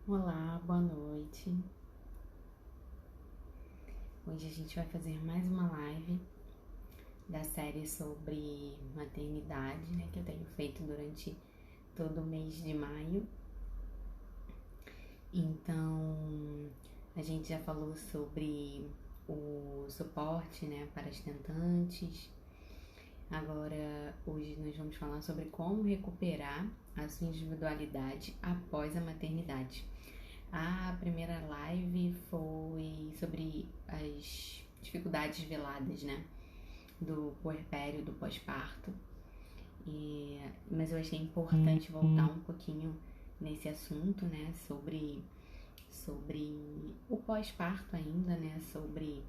Olá, boa noite. Hoje a gente vai fazer mais uma live da série sobre maternidade, né, que eu tenho feito durante todo o mês de maio. Então, a gente já falou sobre o suporte, né, para as tentantes. Agora, hoje nós vamos falar sobre como recuperar a sua individualidade após a maternidade. A primeira live foi sobre as dificuldades veladas, né? Do puerpério, do pós-parto. Mas eu achei importante voltar um pouquinho nesse assunto, né? Sobre o pós-parto ainda, né? Sobre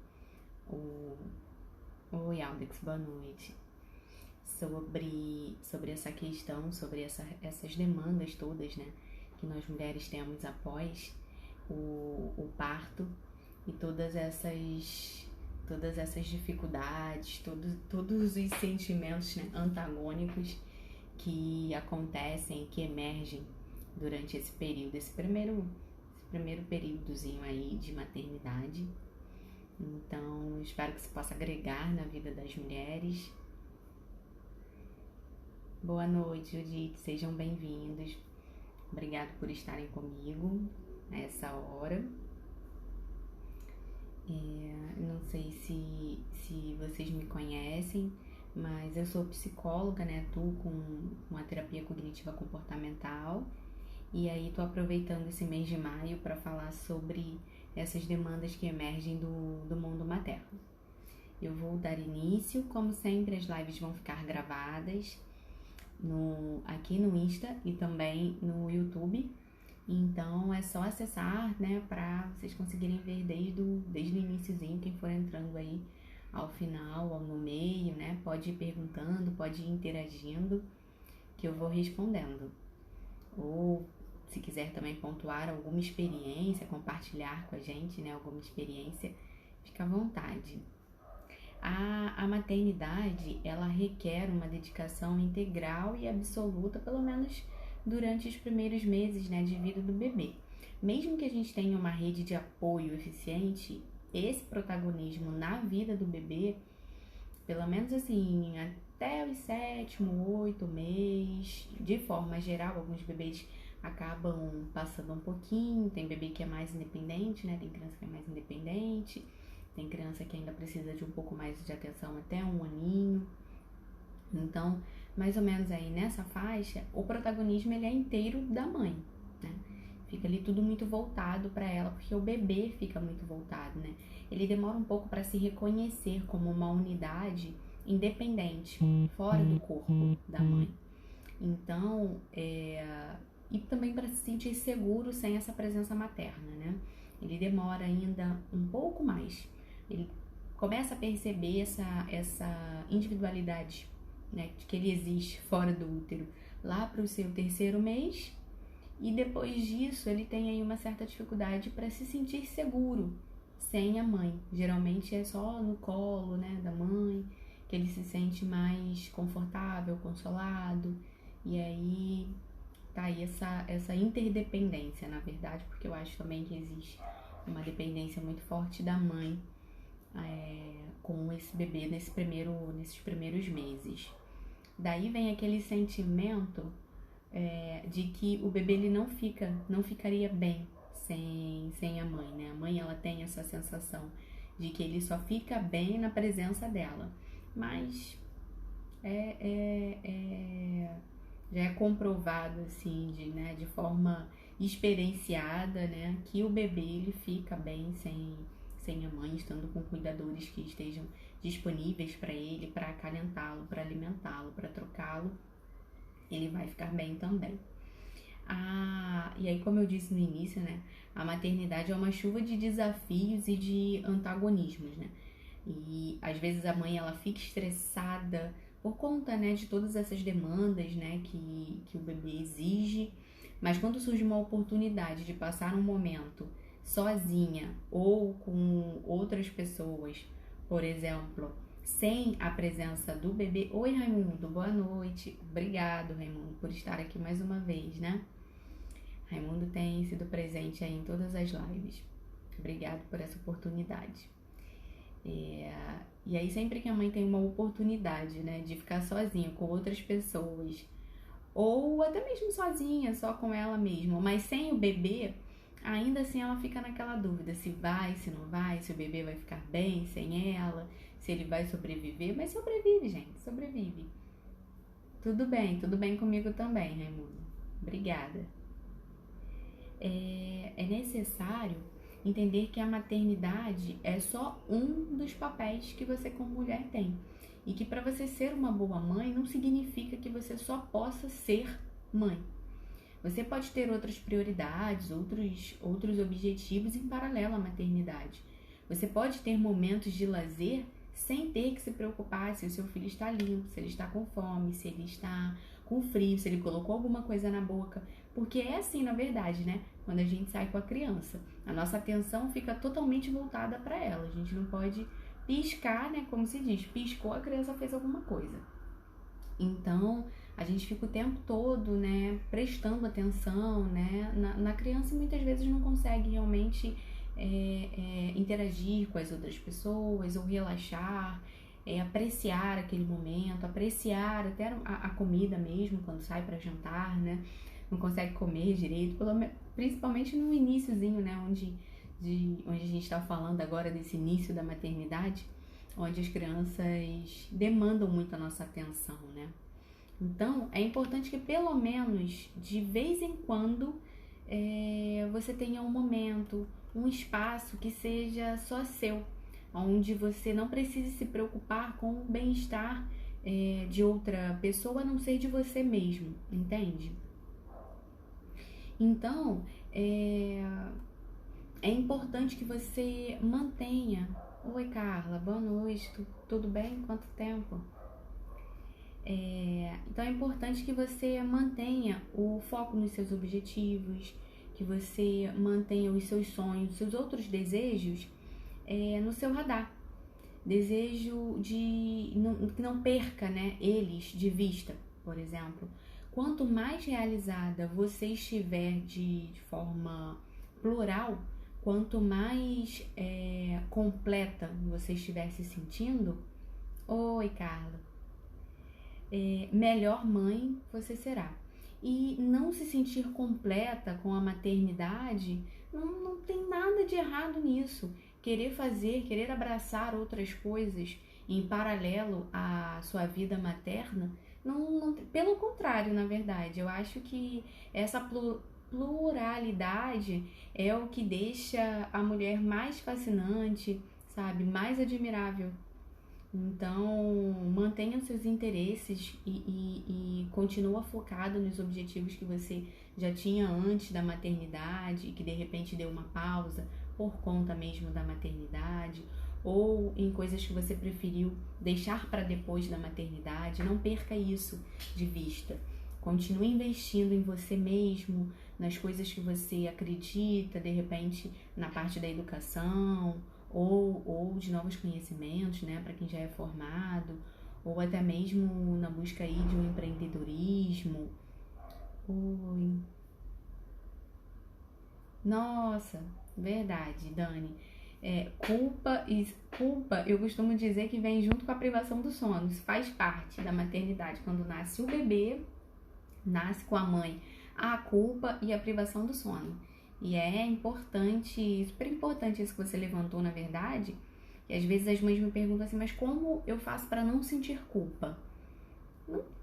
o... Oi, Aldex, boa noite. Sobre essa questão, sobre essas demandas todas, né? Que nós mulheres temos após o parto e todas essas dificuldades, todos os sentimentos, né, antagônicos que acontecem, que emergem durante esse período, esse primeiro períodozinho aí de maternidade. Então, espero que isso possa agregar na vida das mulheres. Boa noite, Judite, sejam bem-vindos. Obrigado por estarem comigo nessa hora. Não sei se vocês me conhecem, mas eu sou psicóloga, né? Atuo com a terapia cognitiva comportamental. E aí tô aproveitando esse mês de maio para falar sobre essas demandas que emergem do mundo materno. Eu vou dar início, como sempre as lives vão ficar gravadas aqui no Insta e também no YouTube. Então é só acessar, né, para vocês conseguirem ver desde o iniciozinho, quem for entrando aí ao final ou no meio, né, pode ir perguntando, pode ir interagindo, que eu vou respondendo. Ou se quiser também pontuar alguma experiência, compartilhar com a gente, né, alguma experiência, fica à vontade. A maternidade, ela requer uma dedicação integral e absoluta, pelo menos durante os primeiros meses, né, de vida do bebê. Mesmo que a gente tenha uma rede de apoio eficiente, esse protagonismo na vida do bebê, pelo menos assim, até os 7º, 8º mês, de forma geral, alguns bebês acabam passando um pouquinho, tem bebê que é mais independente, né, tem criança que é mais independente, tem criança que ainda precisa de um pouco mais de atenção até 1 aninho. Então, mais ou menos aí nessa faixa, o protagonismo ele é inteiro da mãe, né? Fica ali tudo muito voltado para ela, porque o bebê fica muito voltado, né? Ele demora um pouco para se reconhecer como uma unidade independente, fora do corpo da mãe. Então, e também para se sentir seguro sem essa presença materna, né? Ele demora ainda um pouco mais. Ele começa a perceber essa individualidade, né, que ele existe fora do útero lá para o seu 3º mês, e depois disso ele tem aí uma certa dificuldade para se sentir seguro sem a mãe. Geralmente é só no colo, né, da mãe que ele se sente mais confortável, consolado, e aí tá aí essa interdependência, na verdade, porque eu acho também que existe uma dependência muito forte da mãe com esse bebê nesses primeiros meses. Daí vem aquele sentimento de que o bebê ele não ficaria bem sem a mãe, né? A mãe ela tem essa sensação de que ele só fica bem na presença dela, mas já é comprovado assim de forma experienciada, né, que o bebê ele fica bem sem a mãe, estando com cuidadores que estejam disponíveis para ele, para acalentá-lo, para alimentá-lo, para trocá-lo, ele vai ficar bem também. E aí, como eu disse no início, né, a maternidade é uma chuva de desafios e de antagonismos, né? E às vezes a mãe ela fica estressada por conta, né, de todas essas demandas, né, que o bebê exige, mas quando surge uma oportunidade de passar um momento sozinha ou com outras pessoas, por exemplo, sem a presença do bebê. Oi, Raimundo, boa noite. Obrigado, Raimundo, por estar aqui mais uma vez, né? Raimundo tem sido presente aí em todas as lives. Obrigado por essa oportunidade. E aí sempre que a mãe tem uma oportunidade, né, de ficar sozinha com outras pessoas, ou até mesmo sozinha, só com ela mesma, mas sem o bebê, ainda assim ela fica naquela dúvida, se vai, se não vai, se o bebê vai ficar bem sem ela, se ele vai sobreviver, mas sobrevive, gente, sobrevive. Tudo bem comigo também, Raimundo. Obrigada. É necessário entender que a maternidade é só um dos papéis que você como mulher tem. E que para você ser uma boa mãe não significa que você só possa ser mãe. Você pode ter outras prioridades, outros objetivos em paralelo à maternidade. Você pode ter momentos de lazer sem ter que se preocupar se o seu filho está limpo, se ele está com fome, se ele está com frio, se ele colocou alguma coisa na boca. Porque é assim, na verdade, né? Quando a gente sai com a criança, a nossa atenção fica totalmente voltada para ela. A gente não pode piscar, né? Como se diz, piscou, a criança fez alguma coisa. Então, a gente fica o tempo todo, né, prestando atenção, né, na criança e muitas vezes não consegue realmente interagir com as outras pessoas ou relaxar, apreciar aquele momento, apreciar até a comida mesmo quando sai para jantar, né, não consegue comer direito, principalmente no iniciozinho, né, onde a gente está falando agora desse início da maternidade, onde as crianças demandam muito a nossa atenção, né? Então, é importante que pelo menos de vez em quando você tenha um momento, um espaço que seja só seu, onde você não precise se preocupar com o bem-estar de outra pessoa, a não ser de você mesmo, entende? Então, é importante que você mantenha. Oi, Carla, boa noite, tudo bem? Quanto tempo? Então é importante que você mantenha o foco nos seus objetivos, que você mantenha os seus sonhos, seus outros desejos no seu radar. Desejo que não perca, né, eles de vista, por exemplo. Quanto mais realizada você estiver de forma plural, quanto mais completa você estiver se sentindo, oi, Carla, melhor mãe você será. E não se sentir completa com a maternidade, não tem nada de errado nisso. Querer abraçar outras coisas em paralelo à sua vida materna, pelo contrário, na verdade, eu acho que essa pluralidade é o que deixa a mulher mais fascinante, sabe, mais admirável. Então, mantenha seus interesses e continua focado nos objetivos que você já tinha antes da maternidade e que de repente deu uma pausa por conta mesmo da maternidade, ou em coisas que você preferiu deixar para depois da maternidade. Não perca isso de vista. Continue investindo em você mesmo, nas coisas que você acredita, de repente na parte da educação, ou de novos conhecimentos, né, para quem já é formado, ou até mesmo na busca aí de um empreendedorismo. Oi. Nossa, verdade, Dani. Culpa, eu costumo dizer que vem junto com a privação do sono. Isso faz parte da maternidade. Quando nasce o bebê, nasce com a mãe a culpa e a privação do sono. E é importante, super importante isso que você levantou, na verdade. E às vezes as mães me perguntam assim, mas como eu faço para não sentir culpa?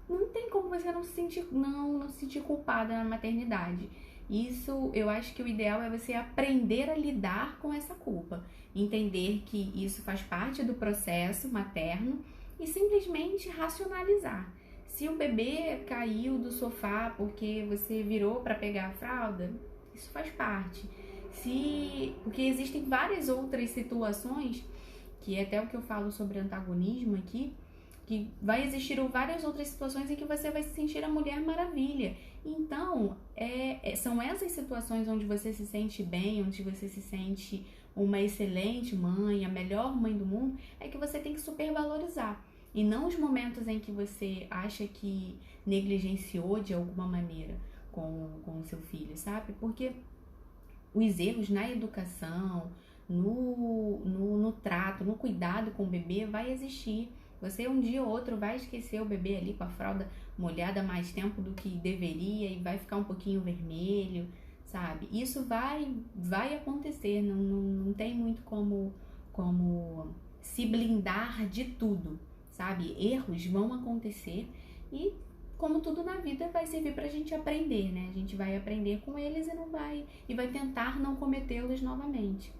Não tem como você não se sentir culpada na maternidade. Isso, eu acho que o ideal é você aprender a lidar com essa culpa. Entender que isso faz parte do processo materno e simplesmente racionalizar. Se o bebê caiu do sofá porque você virou para pegar a fralda, isso faz parte. Porque existem várias outras situações, que é até o que eu falo sobre antagonismo aqui, que vai existir várias outras situações em que você vai se sentir a Mulher Maravilha. Então, são essas situações onde você se sente bem, onde você se sente uma excelente mãe, a melhor mãe do mundo, é que você tem que supervalorizar. E não os momentos em que você acha que negligenciou de alguma maneira. com o seu filho, sabe? Porque os erros na educação, no trato, no cuidado com o bebê vai existir. Você um dia ou outro vai esquecer o bebê ali com a fralda molhada mais tempo do que deveria e vai ficar um pouquinho vermelho, sabe? Isso vai acontecer, não tem muito como se blindar de tudo, sabe? Erros vão acontecer e, como tudo na vida, vai servir pra gente aprender, né? A gente vai aprender com eles e vai tentar não cometê-los novamente.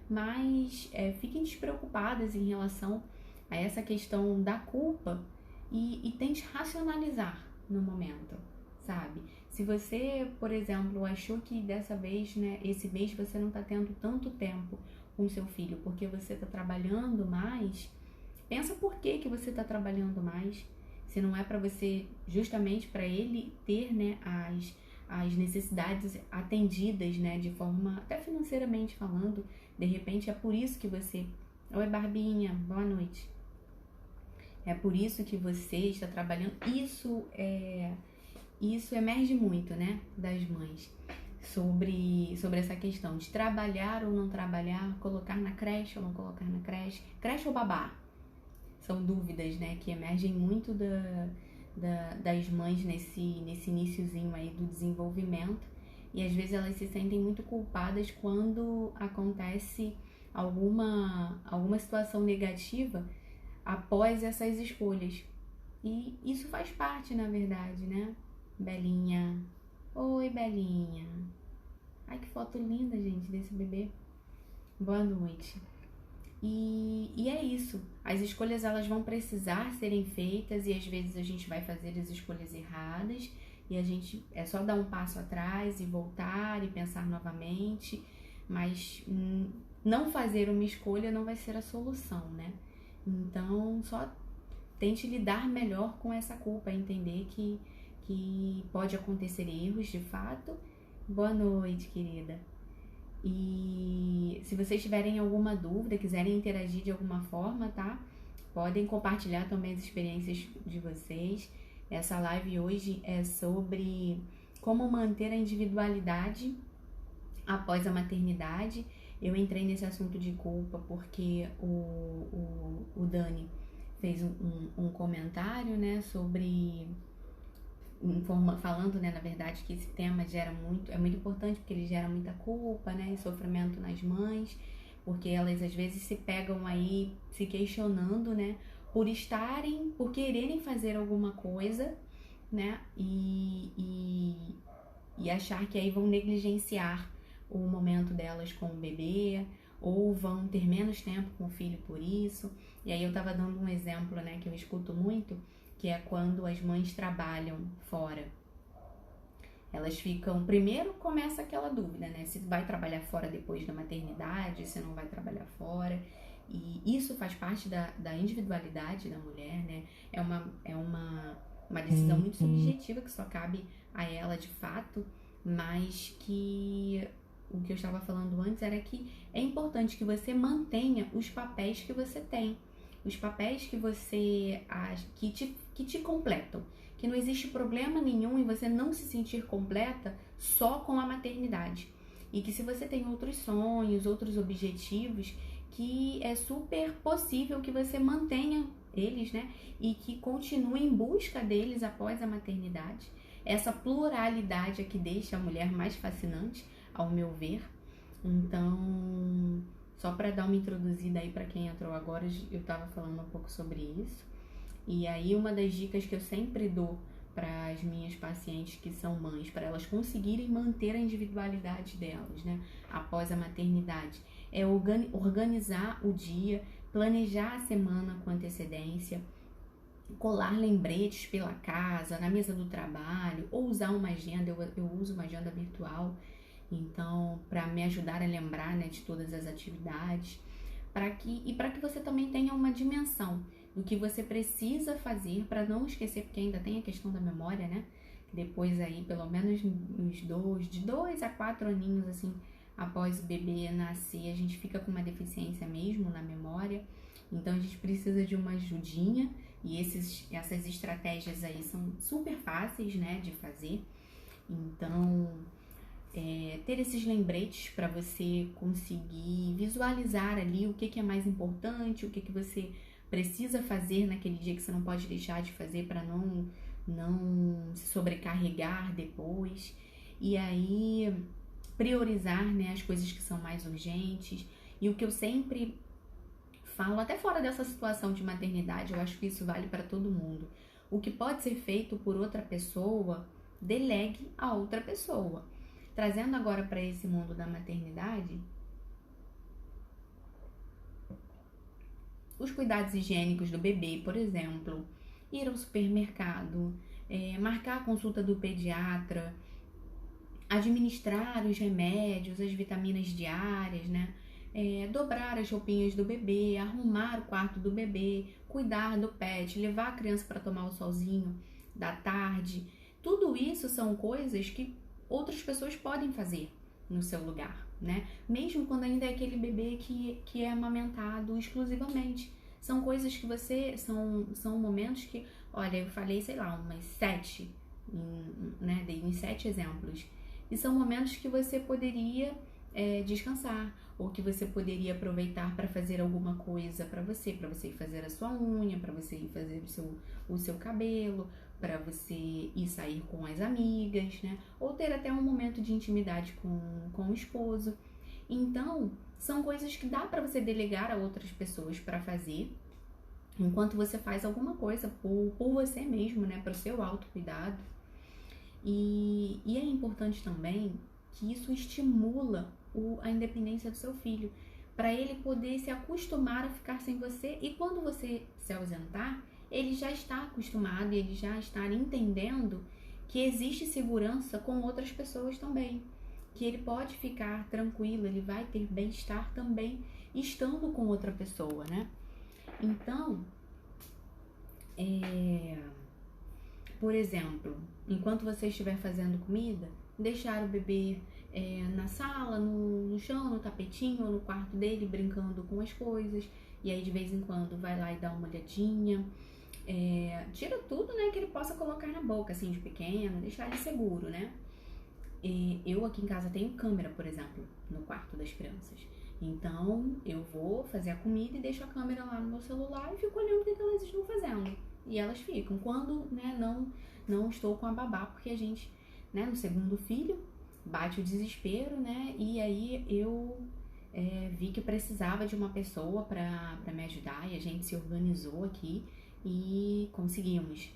Mas fiquem despreocupadas em relação a essa questão da culpa e tente racionalizar no momento, sabe? Se você, por exemplo, achou que dessa vez, né, esse mês você não tá tendo tanto tempo com seu filho porque você tá trabalhando mais, pensa por que você tá trabalhando mais, se não é para você, justamente para ele ter, né, as necessidades atendidas, né, de forma, até financeiramente falando, de repente é por isso que você... Oi, Barbinha, boa noite. É por isso que você está trabalhando. Isso emerge muito, né, das mães, sobre essa questão de trabalhar ou não trabalhar, colocar na creche ou não colocar na creche ou babá. São dúvidas, né, que emergem muito das mães nesse iniciozinho aí do desenvolvimento, e às vezes elas se sentem muito culpadas quando acontece alguma situação negativa após essas escolhas. E isso faz parte, na verdade, né? Belinha. Oi, Belinha. Ai, que foto linda, gente, desse bebê. Boa noite. E é isso. As escolhas, elas vão precisar serem feitas e às vezes a gente vai fazer as escolhas erradas e a gente é só dar um passo atrás e voltar e pensar novamente, mas não fazer uma escolha não vai ser a solução, né? Então, só tente lidar melhor com essa culpa, entender que pode acontecer erros de fato. Boa noite, querida. E se vocês tiverem alguma dúvida, quiserem interagir de alguma forma, tá? Podem compartilhar também as experiências de vocês. Essa live hoje é sobre como manter a individualidade após a maternidade. Eu entrei nesse assunto de culpa porque o Dani fez um comentário, né, sobre... falando, né, na verdade, que esse tema é muito importante porque ele gera muita culpa, né, e sofrimento nas mães, porque elas às vezes se pegam aí se questionando, né, por quererem fazer alguma coisa, né, e achar que aí vão negligenciar o momento delas com o bebê, ou vão ter menos tempo com o filho por isso. E aí eu tava dando um exemplo, né, que eu escuto muito, que é quando as mães trabalham fora. Elas ficam... Primeiro começa aquela dúvida, né? Se vai trabalhar fora depois da maternidade, se não vai trabalhar fora. E isso faz parte da individualidade da mulher, né? É uma decisão muito subjetiva que só cabe a ela de fato, mas que... O que eu estava falando antes era que é importante que você mantenha os papéis que você tem. Os papéis que você que te completam, que não existe problema nenhum em você não se sentir completa só com a maternidade, e que se você tem outros sonhos, outros objetivos, que é super possível que você mantenha eles, né, e que continue em busca deles após a maternidade. Essa pluralidade é que deixa a mulher mais fascinante, ao meu ver. Então, só para dar uma introduzida aí para quem entrou agora, eu estava falando um pouco sobre isso. E aí uma das dicas que eu sempre dou para as minhas pacientes que são mães, para elas conseguirem manter a individualidade delas, né, após a maternidade, é organizar o dia, planejar a semana com antecedência, colar lembretes pela casa, na mesa do trabalho, ou usar uma agenda. Eu uso uma agenda virtual, então, para me ajudar a lembrar, né, de todas as atividades, para que você também tenha uma dimensão do que você precisa fazer para não esquecer, porque ainda tem a questão da memória, né? Depois aí, pelo menos de 2 a 4 aninhos, assim, após o bebê nascer, a gente fica com uma deficiência mesmo na memória. Então, a gente precisa de uma ajudinha, e essas estratégias aí são super fáceis, né, de fazer. Então, ter esses lembretes para você conseguir visualizar ali o que é mais importante, o que você precisa fazer naquele dia que você não pode deixar de fazer para não se sobrecarregar depois. E aí priorizar, né, as coisas que são mais urgentes. E o que eu sempre falo, até fora dessa situação de maternidade, eu acho que isso vale para todo mundo. O que pode ser feito por outra pessoa, delegue a outra pessoa. Trazendo agora para esse mundo da maternidade, os cuidados higiênicos do bebê, por exemplo, ir ao supermercado, marcar a consulta do pediatra, administrar os remédios, as vitaminas diárias, né? Dobrar as roupinhas do bebê, arrumar o quarto do bebê, cuidar do pet, levar a criança para tomar o solzinho da tarde. Tudo isso são coisas que outras pessoas podem fazer no seu lugar, né? Mesmo quando ainda é aquele bebê que é amamentado exclusivamente. São coisas que são momentos que, olha, eu falei, sei lá, umas 7, né? Dei uns 7 exemplos. E são momentos que você poderia descansar, ou que você poderia aproveitar para fazer alguma coisa para você ir fazer a sua unha, para você ir fazer o seu cabelo, para você ir sair com as amigas, né? Ou ter até um momento de intimidade com o esposo. Então, são coisas que dá para você delegar a outras pessoas para fazer, enquanto você faz alguma coisa por você mesmo, né? Para o seu autocuidado. E é importante também que isso estimula a independência do seu filho, para ele poder se acostumar a ficar sem você, e quando você se ausentar, ele já está acostumado e ele já está entendendo que existe segurança com outras pessoas também, que ele pode ficar tranquilo, ele vai ter bem-estar também estando com outra pessoa, né? Então, por exemplo, enquanto você estiver fazendo comida, deixar o bebê na sala, no chão, no tapetinho ou no quarto dele, brincando com as coisas. E aí de vez em quando vai lá e dá uma olhadinha. Tira tudo, né, que ele possa colocar na boca, assim, de pequeno, deixar ele seguro, né? Eu aqui em casa tenho câmera, por exemplo, no quarto das crianças. Então, eu vou fazer a comida e deixo a câmera lá no meu celular e fico olhando o que elas estão fazendo. E elas ficam. Quando, né, não estou com a babá, porque a gente, né, no segundo filho, bate o desespero, né? E aí eu vi que precisava de uma pessoa para me ajudar e a gente se organizou aqui e conseguimos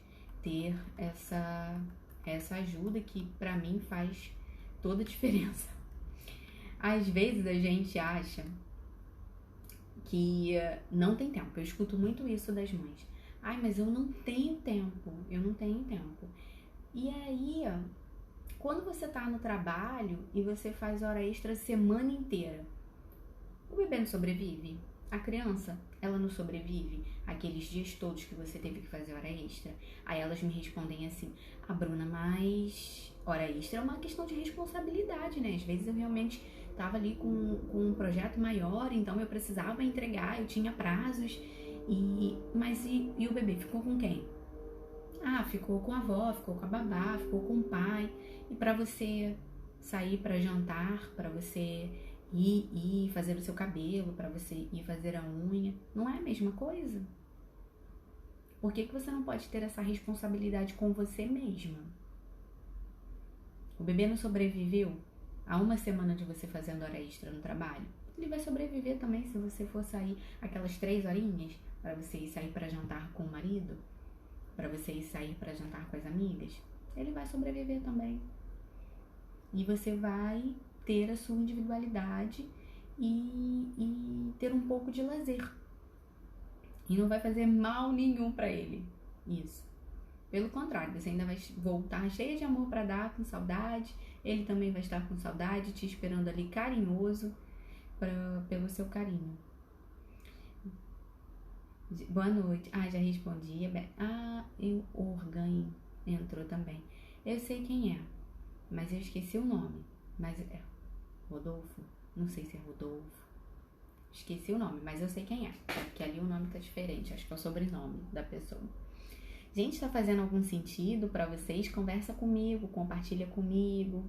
ter essa ajuda que para mim faz toda a diferença. Às vezes a gente acha que não tem tempo. Eu escuto muito isso das mães. Ai, mas eu não tenho tempo. E aí, quando você tá no trabalho e você faz hora extra a semana inteira, o bebê não sobrevive? A criança, ela não sobrevive aqueles dias todos que você teve que fazer hora extra? Aí elas me respondem assim: Bruna, mas hora extra é uma questão de responsabilidade, né? Às vezes eu realmente tava ali com um projeto maior, então eu precisava entregar, eu tinha prazos. Mas o bebê ficou com quem? Ficou com a avó, ficou com a babá, ficou com o pai. E para você sair para jantar, para você ir fazer o seu cabelo, para você ir fazer a unha, não é a mesma coisa? Por que você não pode ter essa responsabilidade com você mesma? O bebê não sobreviveu a uma semana de você fazendo hora extra no trabalho? Ele vai sobreviver também se você for sair aquelas 3 horinhas para você ir sair para jantar com o marido, para você ir sair para jantar com as amigas. Ele vai sobreviver também. E você vai ter a sua individualidade e ter um pouco de lazer. E não vai fazer mal nenhum para ele. Isso. Pelo contrário, você ainda vai voltar cheia de amor para dar, com saudade. Ele também vai estar com saudade, te esperando ali carinhoso pelo seu carinho. Boa noite. Já respondi. O Organ entrou também. Eu sei quem é, mas eu esqueci o nome. Mas é Rodolfo? Não sei se é Rodolfo. Esqueci o nome, mas eu sei quem é. Porque ali o nome tá diferente. Acho que é o sobrenome da pessoa. Gente, está fazendo algum sentido para vocês? Conversa comigo, compartilha comigo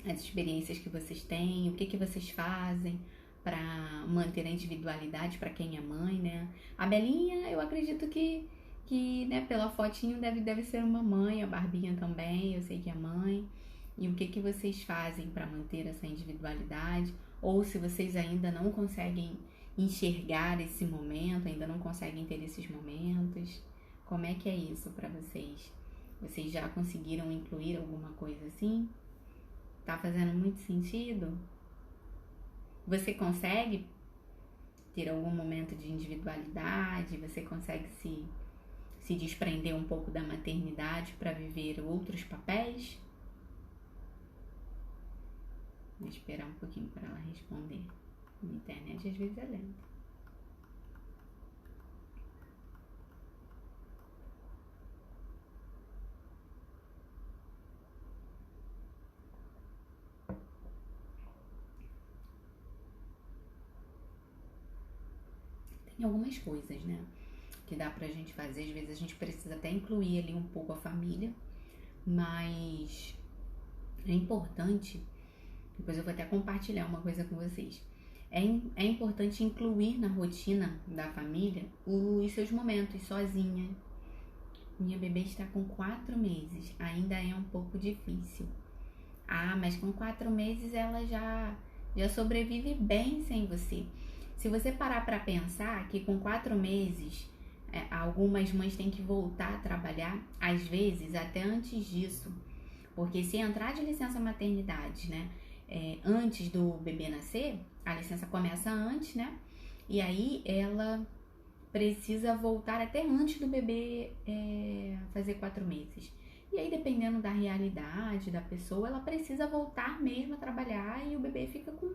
as experiências que vocês têm, o que que vocês fazem para manter a individualidade para quem é mãe, né? A Belinha, eu acredito que né, pela fotinho deve ser uma mãe, a Barbinha também, eu sei que é mãe. E o que que vocês fazem para manter essa individualidade? Ou se vocês ainda não conseguem enxergar esse momento, ainda não conseguem ter esses momentos, como é que é isso para vocês? Vocês já conseguiram incluir alguma coisa assim? Tá fazendo muito sentido? Você consegue ter algum momento de individualidade? Você consegue se desprender um pouco da maternidade para viver outros papéis? Vou esperar um pouquinho para ela responder. A internet às vezes é lenta. Tem algumas coisas, né, que dá pra gente fazer. Às vezes a gente precisa até incluir ali um pouco a família, mas é importante, depois eu vou até compartilhar uma coisa com vocês. É importante incluir na rotina da família os seus momentos sozinha. Minha bebê está com 4 meses, ainda é um pouco difícil. Ah, mas com 4 meses ela já sobrevive bem sem você. Se você parar para pensar que com 4 meses, algumas mães têm que voltar a trabalhar, às vezes até antes disso, porque se entrar de licença maternidade, né, antes do bebê nascer, a licença começa antes, né, e aí ela precisa voltar até antes do bebê fazer 4 meses. E aí, dependendo da realidade da pessoa, ela precisa voltar mesmo a trabalhar e o bebê fica com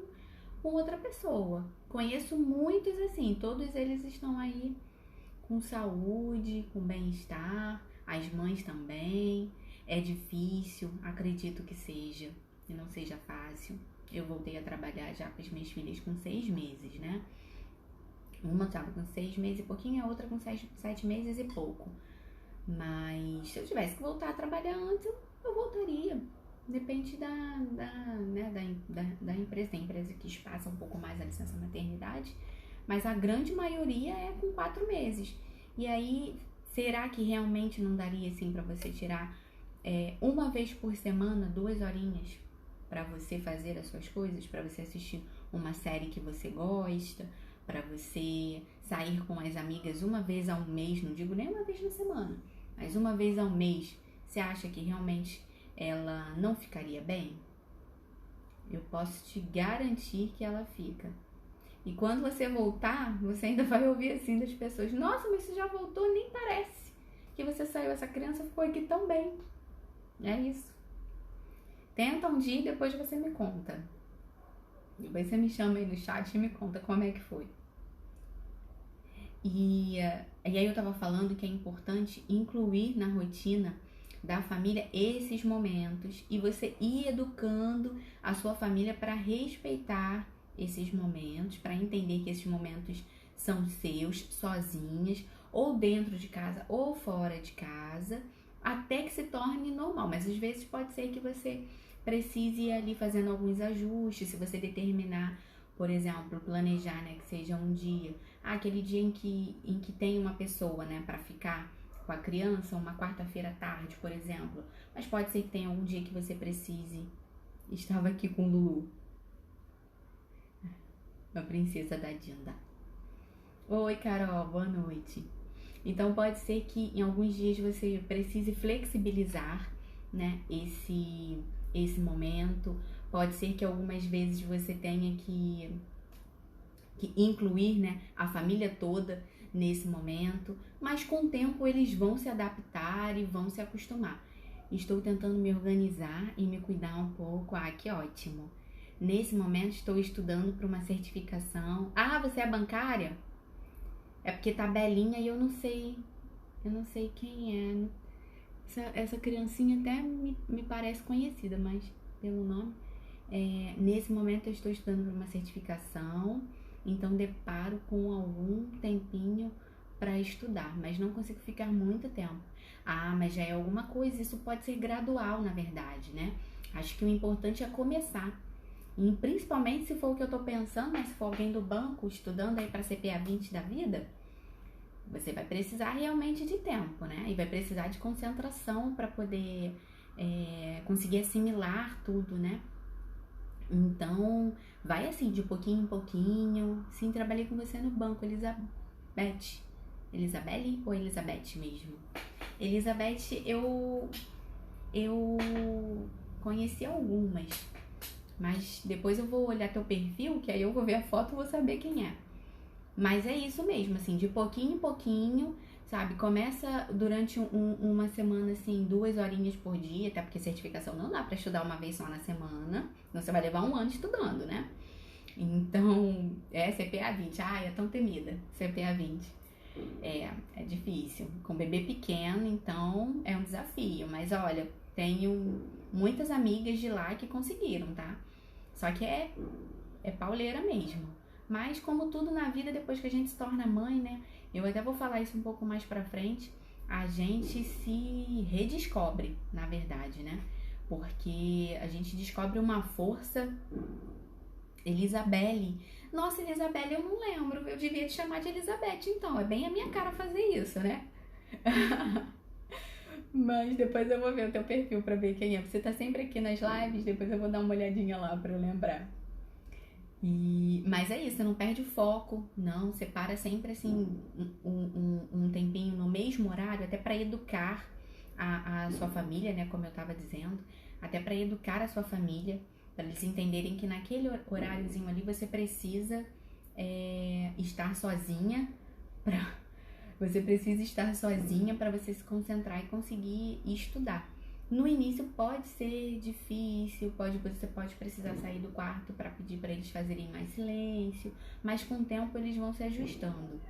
outra pessoa. Conheço muitos assim, todos eles estão aí com saúde, com bem-estar, as mães também. É difícil, acredito que seja, e não seja fácil. Eu voltei a trabalhar já com as minhas filhas com 6 meses, né? Uma estava com 6 meses e pouquinho, a outra com 7 meses e pouco. Mas se eu tivesse que voltar a trabalhar antes, eu voltaria. Depende da empresa. Tem empresa que espaça um pouco mais a licença maternidade, mas a grande maioria é com 4 meses. E aí, será que realmente não daria assim para você tirar uma vez por semana, 2 horinhas para você fazer as suas coisas, para você assistir uma série que você gosta, para você sair com as amigas uma vez ao mês, não digo nem uma vez na semana, mas uma vez ao mês? Você acha que realmente ela não ficaria bem? Eu posso te garantir que ela fica. E quando você voltar, você ainda vai ouvir assim das pessoas: nossa, mas você já voltou, nem parece que você saiu, essa criança ficou aqui tão bem. É isso. Tenta um dia e depois você me conta. Depois você me chama aí no chat e me conta como é que foi. E aí eu tava falando que é importante incluir na rotina da família esses momentos e você ir educando a sua família para respeitar esses momentos, para entender que esses momentos são seus, sozinhas, ou dentro de casa ou fora de casa, até que se torne normal. Mas às vezes pode ser que você precise ir ali fazendo alguns ajustes, se você determinar, por exemplo, planejar, né, que seja um dia, aquele dia em que tem uma pessoa, né, para ficar com a criança, uma quarta-feira à tarde, por exemplo. Mas pode ser que tenha algum dia que você precise. Estava aqui com o Lulu, a princesa da Dinda. Oi, Carol, boa noite. Então pode ser que em alguns dias você precise flexibilizar, né, esse momento. Pode ser que algumas vezes você tenha que incluir, né, a família toda nesse momento, mas com o tempo eles vão se adaptar e vão se acostumar. Estou tentando me organizar e me cuidar um pouco. Ah, que ótimo! Nesse momento estou estudando para uma certificação. Ah, você é bancária? É porque tá Belinha e eu não sei quem é. Essa criancinha até me parece conhecida, mas pelo nome. Nesse momento eu estou estudando para uma certificação, então deparo com algum tempinho para estudar, mas não consigo ficar muito tempo. Ah, mas já é alguma coisa, isso pode ser gradual, na verdade, né? Acho que o importante é começar. E principalmente se for o que eu tô pensando, né? Se for alguém do banco estudando aí para CPA 20 da vida, você vai precisar realmente de tempo, né? E vai precisar de concentração para poder conseguir assimilar tudo, né? Então, vai assim, de pouquinho em pouquinho. Sim, trabalhei com você no banco, Elizabeth. Elizabeth ou Elizabeth mesmo? Elizabeth, eu conheci algumas, mas depois eu vou olhar teu perfil, que aí eu vou ver a foto e vou saber quem é. Mas é isso mesmo, assim, de pouquinho em pouquinho, sabe? Começa durante uma semana, assim, 2 horinhas por dia, até porque certificação não dá pra estudar uma vez só na semana, senão você vai levar um ano estudando, né? Então, CPA 20, ai, é tão temida, CPA 20. É difícil. Com bebê pequeno, então, é um desafio. Mas olha, tenho muitas amigas de lá que conseguiram, tá? Só que é pauleira mesmo. Mas como tudo na vida, depois que a gente se torna mãe, né? Eu até vou falar isso um pouco mais pra frente. A gente se redescobre, na verdade, né? Porque a gente descobre uma força. Elisabelle. Nossa, Elisabelle, eu não lembro. Eu devia te chamar de Elizabeth, então. É bem a minha cara fazer isso, né? Mas depois eu vou ver o teu perfil pra ver quem é. Você tá sempre aqui nas lives, depois eu vou dar uma olhadinha lá pra eu lembrar. Mas é isso, você não perde o foco, não. Separa sempre assim um tempinho no mesmo horário, até pra educar a sua família, né? Como eu tava dizendo, até pra educar a sua família, pra eles entenderem que naquele horáriozinho ali você precisa estar sozinha pra você precisa estar sozinha para você se concentrar e conseguir estudar. No início pode ser difícil, você pode precisar sair do quarto para pedir para eles fazerem mais silêncio, mas com o tempo eles vão se ajustando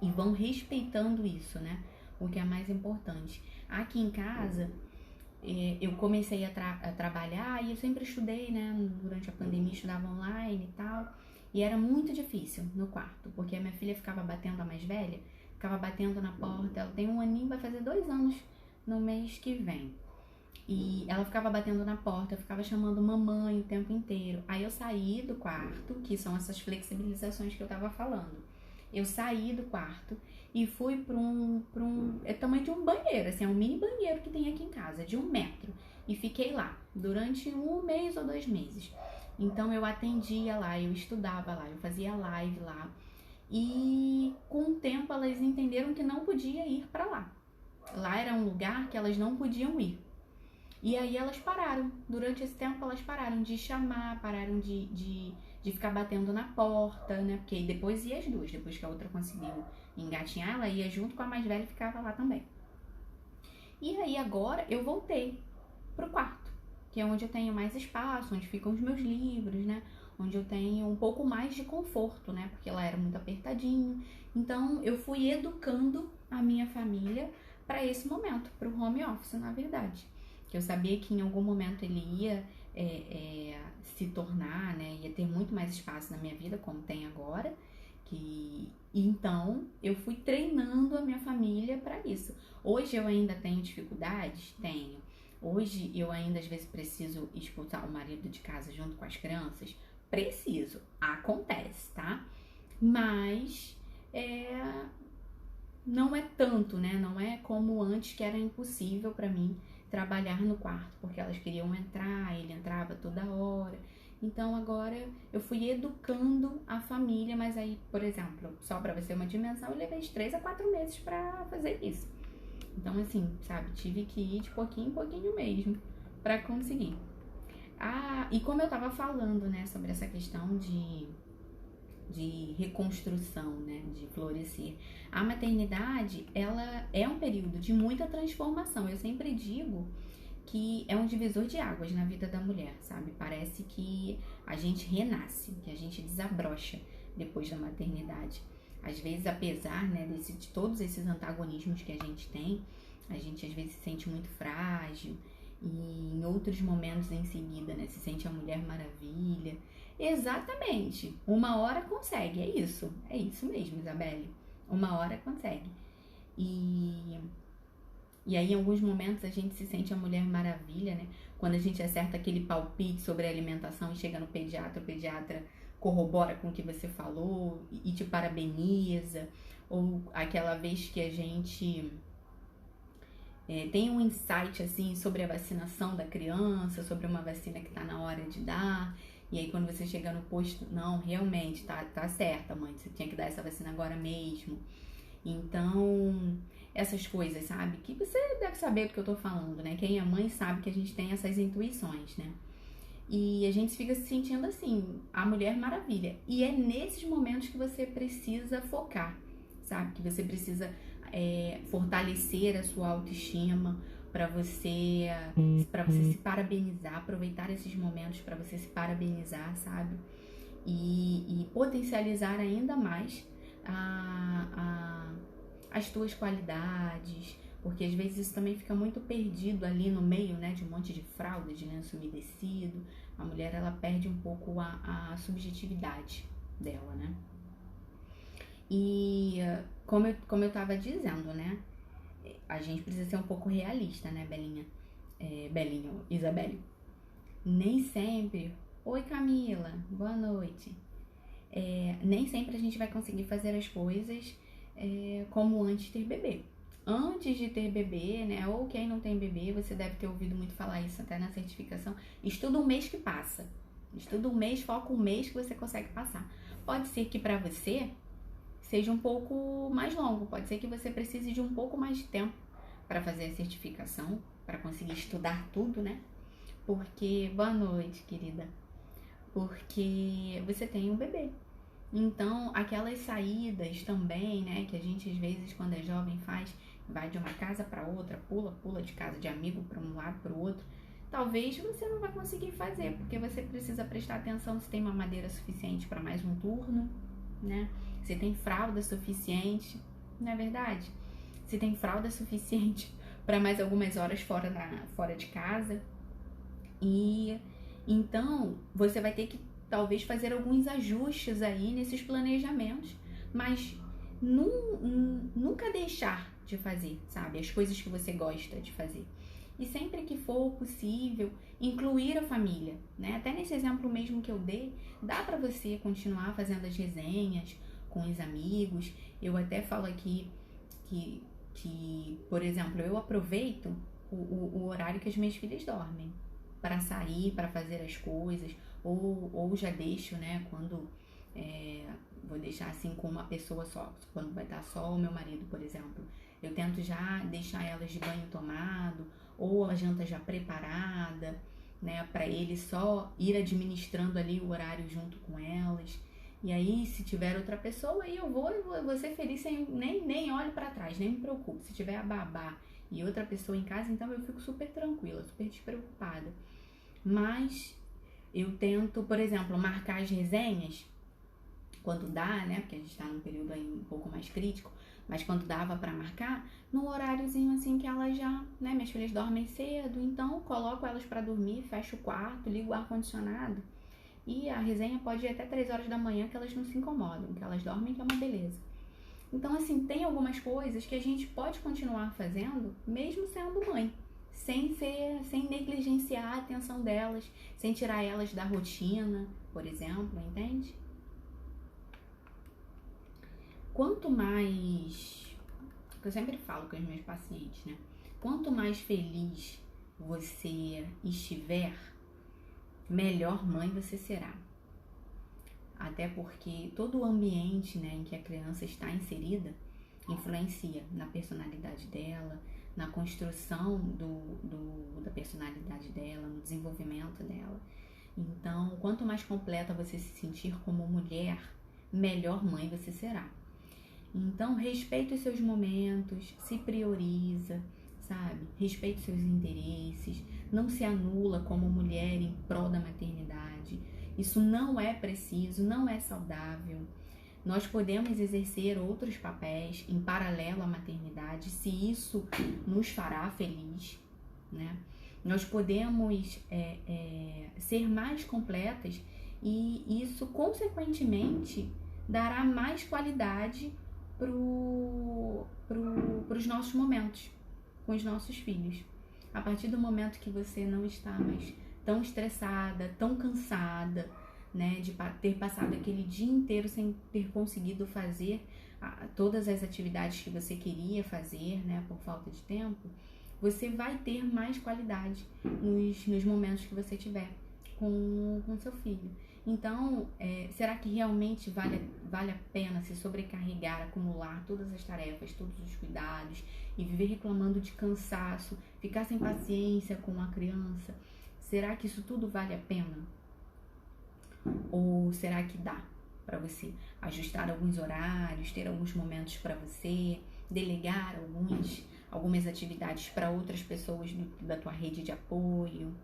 e vão respeitando isso, né? O que é mais importante. Aqui em casa, eu comecei a trabalhar e eu sempre estudei, né? Durante a pandemia estudava online e tal. E era muito difícil no quarto, porque a minha filha ficava batendo, a mais velha, ficava batendo na porta. Ela tem 1 aninho, vai fazer 2 anos no mês que vem. E ela ficava batendo na porta, eu ficava chamando mamãe o tempo inteiro. Aí eu saí do quarto, que são essas flexibilizações que eu tava falando. Eu saí do quarto e fui é o tamanho de um banheiro, assim, é um mini banheiro que tem aqui em casa, de 1 metro. E fiquei lá durante 1 mês ou 2 meses. Então eu atendia lá, eu estudava lá, eu fazia live lá. E com o tempo elas entenderam que não podia ir pra lá. Lá era um lugar que elas não podiam ir. E aí elas pararam, durante esse tempo elas pararam de chamar, pararam de ficar batendo na porta, né? Porque depois ia as duas, depois que a outra conseguiu engatinhar, ela ia junto com a mais velha e ficava lá também. E aí agora eu voltei pro quarto, que é onde eu tenho mais espaço, onde ficam os meus livros, né? Onde eu tenho um pouco mais de conforto, né? Porque lá era muito apertadinho. Então eu fui educando a minha família para esse momento, para o home office, na verdade. Que eu sabia que em algum momento ele ia se tornar, né? Ia ter muito mais espaço na minha vida, como tem agora. Então eu fui treinando a minha família para isso. Hoje eu ainda tenho dificuldades? Tenho. Hoje eu ainda às vezes preciso expulsar o marido de casa junto com as crianças? Preciso. Acontece, tá? Mas não é tanto, né? Não é como antes, que era impossível para mim trabalhar no quarto, porque elas queriam entrar, ele entrava toda hora. Então agora eu fui educando a família, mas aí, por exemplo, só para você ter uma dimensão, eu levei de 3 a 4 meses para fazer isso. Então assim, sabe, tive que ir de pouquinho em pouquinho mesmo para conseguir. E como eu tava falando, né, sobre essa questão de reconstrução, né, de florescer. A maternidade, ela é um período de muita transformação. Eu sempre digo que é um divisor de águas na vida da mulher, sabe? Parece que a gente renasce, que a gente desabrocha depois da maternidade. Às vezes, apesar, né, de todos esses antagonismos que a gente tem, a gente às vezes se sente muito frágil e em outros momentos em seguida, né, se sente a Mulher Maravilha. Exatamente, uma hora consegue, é isso mesmo, Isabelle. Uma hora consegue. E aí, em alguns momentos, a gente se sente a Mulher Maravilha, né? Quando a gente acerta aquele palpite sobre a alimentação e chega no pediatra, o pediatra corrobora com o que você falou e te parabeniza. Ou aquela vez que a gente tem um insight, assim, sobre a vacinação da criança, sobre uma vacina que tá na hora de dar. E aí, quando você chega no posto, não, realmente, tá certa, mãe, você tinha que dar essa vacina agora mesmo. Então, essas coisas, sabe? Que você deve saber do que eu tô falando, né? Quem é mãe sabe que a gente tem essas intuições, né? E a gente fica se sentindo assim, a Mulher Maravilha. E é nesses momentos que você precisa focar, sabe? Que você precisa fortalecer a sua autoestima para você se parabenizar, aproveitar esses momentos para você se parabenizar, sabe? E potencializar ainda mais as tuas qualidades, porque às vezes isso também fica muito perdido ali no meio, né, de um monte de fralda, de lenço umedecido. A mulher, ela perde um pouco a subjetividade dela, né? E como eu tava dizendo, né, a gente precisa ser um pouco realista, né, Belinha? Belinho, Isabelle. Nem sempre... Oi, Camila, boa noite. Nem sempre a gente vai conseguir fazer as coisas como antes de ter bebê. Antes de ter bebê, né, ou quem não tem bebê, você deve ter ouvido muito falar isso até na certificação, estuda um mês que passa. Estuda um mês, foca um mês que você consegue passar. Pode ser que pra você seja um pouco mais longo, pode ser que você precise de um pouco mais de tempo para fazer a certificação, para conseguir estudar tudo, né? Porque, boa noite, querida, porque você tem um bebê. Então, aquelas saídas também, né, que a gente às vezes quando é jovem faz, vai de uma casa para outra, pula de casa de amigo para um lado para o outro, talvez você não vai conseguir fazer, porque você precisa prestar atenção se tem mamadeira suficiente para mais um turno, né? Se tem fralda suficiente, não é verdade? Se tem fralda suficiente para mais algumas horas fora de casa. E então você vai ter que talvez fazer alguns ajustes aí nesses planejamentos, mas nunca deixar de fazer, sabe? As coisas que você gosta de fazer. E sempre que for possível, incluir a família, né? Até nesse exemplo mesmo que eu dei, dá para você continuar fazendo as resenhas com os amigos. Eu até falo aqui que por exemplo, eu aproveito o horário que as minhas filhas dormem para sair, para fazer as coisas, ou já deixo, né, quando vou deixar assim com uma pessoa só, quando vai estar só o meu marido, por exemplo, eu tento já deixar elas de banho tomado, ou a janta já preparada, né, para ele só ir administrando ali o horário junto com elas. E aí, se tiver outra pessoa, aí eu vou ser feliz, nem olho para trás, nem me preocupo. Se tiver a babá e outra pessoa em casa, então eu fico super tranquila, super despreocupada. Mas eu tento, por exemplo, marcar as resenhas quando dá, né? Porque a gente tá num período aí um pouco mais crítico, mas quando dava pra marcar, num horáriozinho assim que elas já, né? Minhas filhas dormem cedo, então coloco elas pra dormir, fecho o quarto, ligo o ar-condicionado. E a resenha pode ir até 3 horas da manhã, que elas não se incomodam, que elas dormem, que é uma beleza. Então, assim, tem algumas coisas que a gente pode continuar fazendo, mesmo sendo mãe, sem negligenciar a atenção delas, sem tirar elas da rotina, por exemplo, entende? Quanto mais, eu sempre falo com os meus pacientes, né? Quanto mais feliz você estiver, melhor mãe você será. Até porque todo o ambiente, né, em que a criança está inserida influencia na personalidade dela, na construção da personalidade dela, no desenvolvimento dela. Então, quanto mais completa você se sentir como mulher, melhor mãe você será. Então, respeite os seus momentos, se prioriza, sabe? Respeite seus interesses, não se anula como mulher em prol da maternidade. Isso não é preciso, não é saudável. Nós podemos exercer outros papéis em paralelo à maternidade, se isso nos fará feliz, né? Nós podemos ser mais completas e isso, consequentemente, dará mais qualidade pros nossos momentos com os nossos filhos. A partir do momento que você não está mais tão estressada, tão cansada, né, de ter passado aquele dia inteiro sem ter conseguido fazer todas as atividades que você queria fazer, né, por falta de tempo, você vai ter mais qualidade nos momentos que você tiver com seu filho. Então, será que realmente vale a pena se sobrecarregar, acumular todas as tarefas, todos os cuidados e viver reclamando de cansaço, ficar sem paciência com a criança? Será que isso tudo vale a pena? Ou será que dá para você ajustar alguns horários, ter alguns momentos para você, delegar algumas atividades para outras pessoas da tua rede de apoio,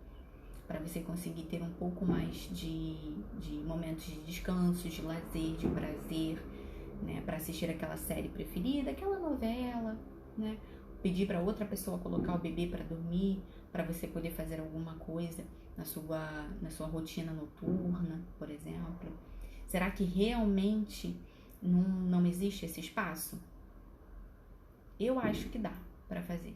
para você conseguir ter um pouco mais de momentos de descanso, de lazer, de prazer, né, para assistir aquela série preferida, aquela novela, né? Pedir para outra pessoa colocar o bebê para dormir, para você poder fazer alguma coisa na sua rotina noturna, por exemplo. Será que realmente não existe esse espaço? Eu acho que dá para fazer.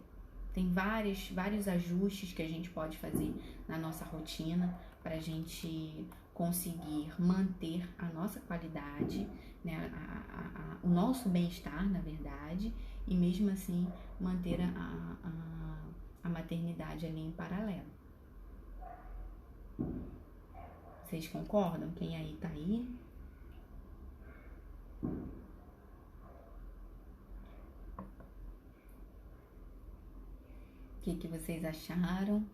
Tem vários ajustes que a gente pode fazer na nossa rotina para a gente conseguir manter a nossa qualidade, né, o nosso bem-estar, na verdade, e mesmo assim manter a maternidade ali em paralelo. Vocês concordam? Quem aí tá aí? O que vocês acharam?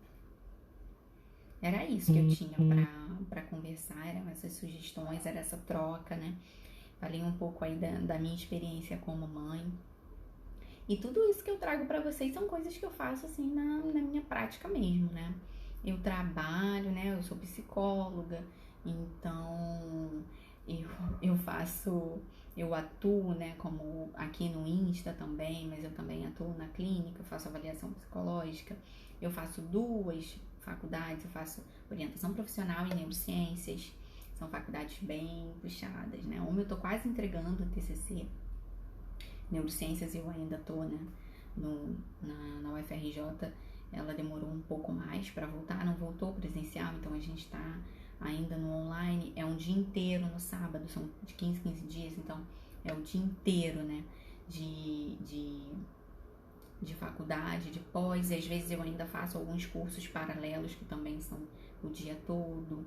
Era isso que eu tinha para conversar, eram essas sugestões, era essa troca, né? Falei um pouco aí da minha experiência como mãe. E tudo isso que eu trago para vocês são coisas que eu faço assim na minha prática mesmo, né? Eu trabalho, né? Eu sou psicóloga, então eu atuo, né? Como aqui no Insta também, mas eu também atuo na clínica, eu faço avaliação psicológica, eu faço 2 faculdades, eu faço orientação profissional em neurociências, são faculdades bem puxadas, né? Uma eu tô quase entregando o TCC, neurociências eu ainda tô, né? Na UFRJ, ela demorou um pouco mais para voltar, não voltou presencial, então a gente tá ainda no online, é um dia inteiro no sábado, são de 15 dias, então é o dia inteiro, né, de faculdade, de pós, e às vezes eu ainda faço alguns cursos paralelos que também são o dia todo,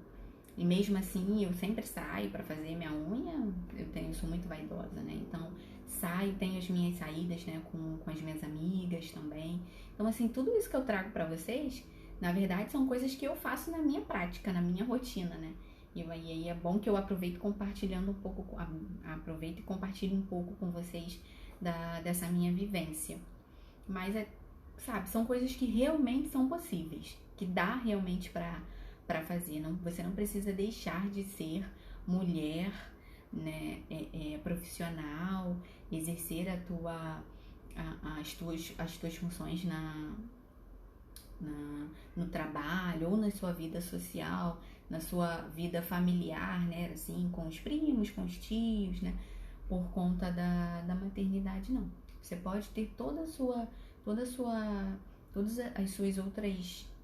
e mesmo assim eu sempre saio para fazer minha unha, eu sou muito vaidosa, né, então saio, tenho as minhas saídas, né, com as minhas amigas também, então assim, tudo isso que eu trago para vocês, na verdade, são coisas que eu faço na minha prática, na minha rotina, né? E aí é bom que eu aproveito compartilhando um pouco, aproveito e compartilho um pouco com vocês dessa minha vivência. Mas, sabe, são coisas que realmente são possíveis, que dá realmente pra fazer. Você não precisa deixar de ser mulher, né, profissional, exercer as tuas funções no trabalho ou na sua vida social, na sua vida familiar, né, assim, com os primos, com os tios, né, por conta da maternidade, não. Você pode ter todos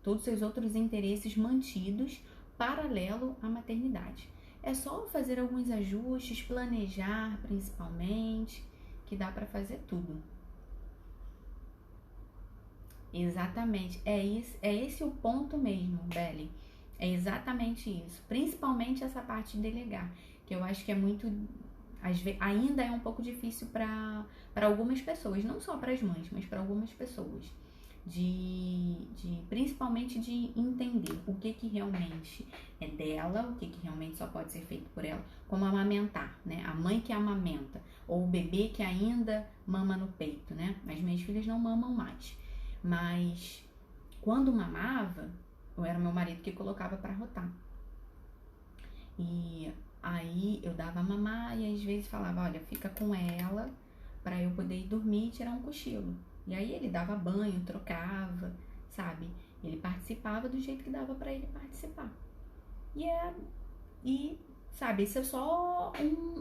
os seus outros interesses mantidos paralelo à maternidade. É só fazer alguns ajustes, planejar principalmente, que dá para fazer tudo. Exatamente, é esse o ponto mesmo, Belle. É exatamente isso. Principalmente essa parte de delegar, que eu acho que é muito, às vezes, ainda é um pouco difícil para algumas pessoas, não só para as mães, mas para algumas pessoas. Principalmente de entender o que realmente é dela, o que realmente só pode ser feito por ela, como amamentar, né? A mãe que amamenta, ou o bebê que ainda mama no peito, né? As minhas filhas não mamam mais. Mas quando mamava, era meu marido que colocava para rotar. E aí eu dava a mamar e às vezes falava, olha, fica com ela para eu poder ir dormir e tirar um cochilo. E aí ele dava banho, trocava, sabe? Ele participava do jeito que dava para ele participar. E Sabe, isso é só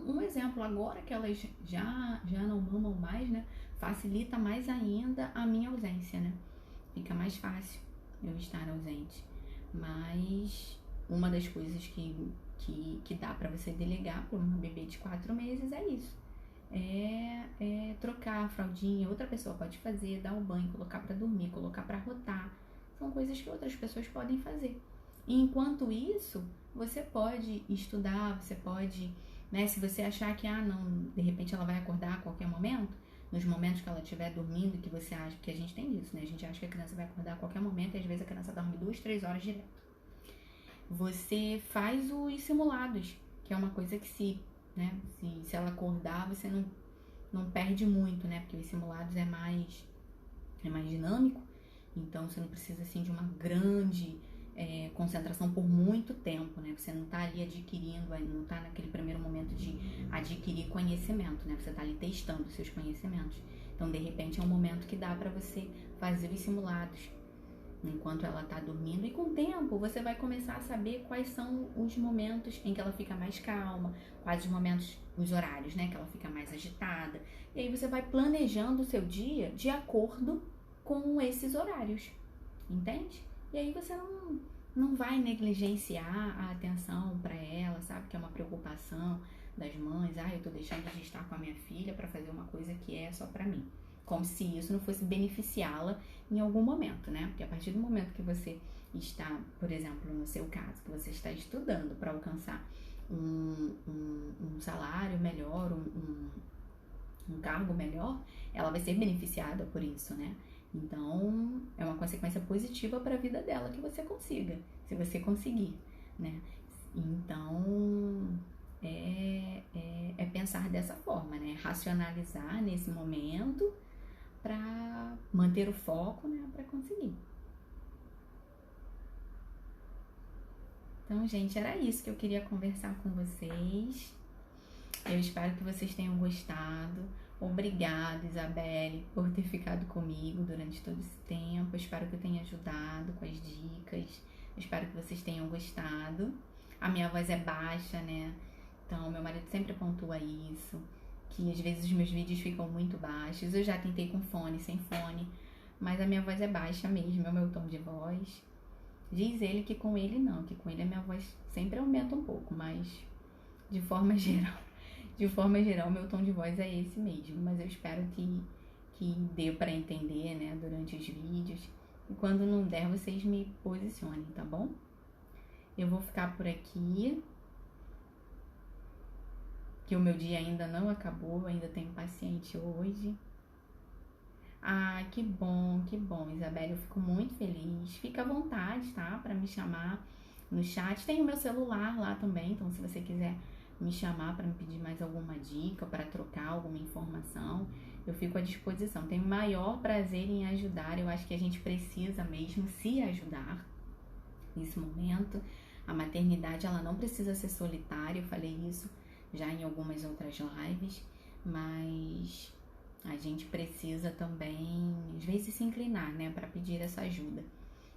um exemplo. Agora que elas já não mamam mais, né? Facilita mais ainda a minha ausência, né? Fica mais fácil eu estar ausente. Mas uma das coisas que dá pra você delegar para uma bebê de 4 meses é isso. É trocar a fraldinha, outra pessoa pode fazer, dar o banho, colocar pra dormir, colocar pra rotar. São coisas que outras pessoas podem fazer. E enquanto isso, você pode estudar, você pode, né, se você achar que, não, de repente ela vai acordar a qualquer momento, nos momentos que ela estiver dormindo, que você acha, que a gente tem isso, né, a gente acha que a criança vai acordar a qualquer momento e às vezes a criança dorme 2, 3 horas direto. Você faz os simulados, que é uma coisa que se ela acordar, você não perde muito, né, porque os simulados é mais dinâmico, então você não precisa assim de uma grande concentração por muito tempo, né? Você não tá ali adquirindo, não tá naquele primeiro momento de adquirir conhecimento, né? Você tá ali testando os seus conhecimentos. Então, de repente, é um momento que dá para você fazer os simulados enquanto ela tá dormindo, e com o tempo você vai começar a saber quais são os momentos em que ela fica mais calma, quais os momentos, os horários, né, que ela fica mais agitada. E aí você vai planejando o seu dia de acordo com esses horários, entende? E aí você não vai negligenciar a atenção para ela, sabe? Que é uma preocupação das mães. Eu tô deixando de estar com a minha filha para fazer uma coisa que é só para mim. Como se isso não fosse beneficiá-la em algum momento, né? Porque a partir do momento que você está, por exemplo, no seu caso, que você está estudando para alcançar um salário melhor, um cargo melhor, ela vai ser beneficiada por isso, né? Então, é uma consequência positiva para a vida dela que você consiga, se você conseguir, né? Então, é pensar dessa forma, né? Racionalizar nesse momento para manter o foco, né? Para conseguir. Então, gente, era isso que eu queria conversar com vocês. Eu espero que vocês tenham gostado. Obrigada, Isabelle, por ter ficado comigo durante todo esse tempo. Eu espero que eu tenha ajudado com as dicas. Eu espero que vocês tenham gostado. A minha voz é baixa, né? Então, meu marido sempre pontua isso, que às vezes os meus vídeos ficam muito baixos. Eu já tentei com fone, sem fone, mas a minha voz é baixa mesmo, é o meu tom de voz. Diz ele que com ele não, que com ele a minha voz sempre aumenta um pouco, mas de forma geral, meu tom de voz é esse mesmo. Mas eu espero que dê pra entender, né, durante os vídeos. E quando não der, vocês me posicionem, tá bom? Eu vou ficar por aqui, que o meu dia ainda não acabou, ainda tenho paciente hoje. Que bom, Isabelle, eu fico muito feliz. Fica à vontade, tá? Pra me chamar no chat. Tem o meu celular lá também, então se você quiser me chamar para me pedir mais alguma dica, para trocar alguma informação, eu fico à disposição. Tenho o maior prazer em ajudar. Eu acho que a gente precisa mesmo se ajudar nesse momento. A maternidade, ela não precisa ser solitária, eu falei isso já em algumas outras lives, mas a gente precisa também, às vezes, se inclinar, né, para pedir essa ajuda.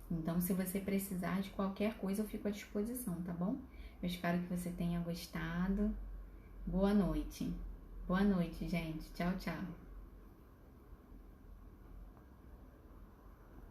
Então, se você precisar de qualquer coisa, eu fico à disposição, tá bom? Eu espero que você tenha gostado. Boa noite. Boa noite, gente. Tchau, tchau.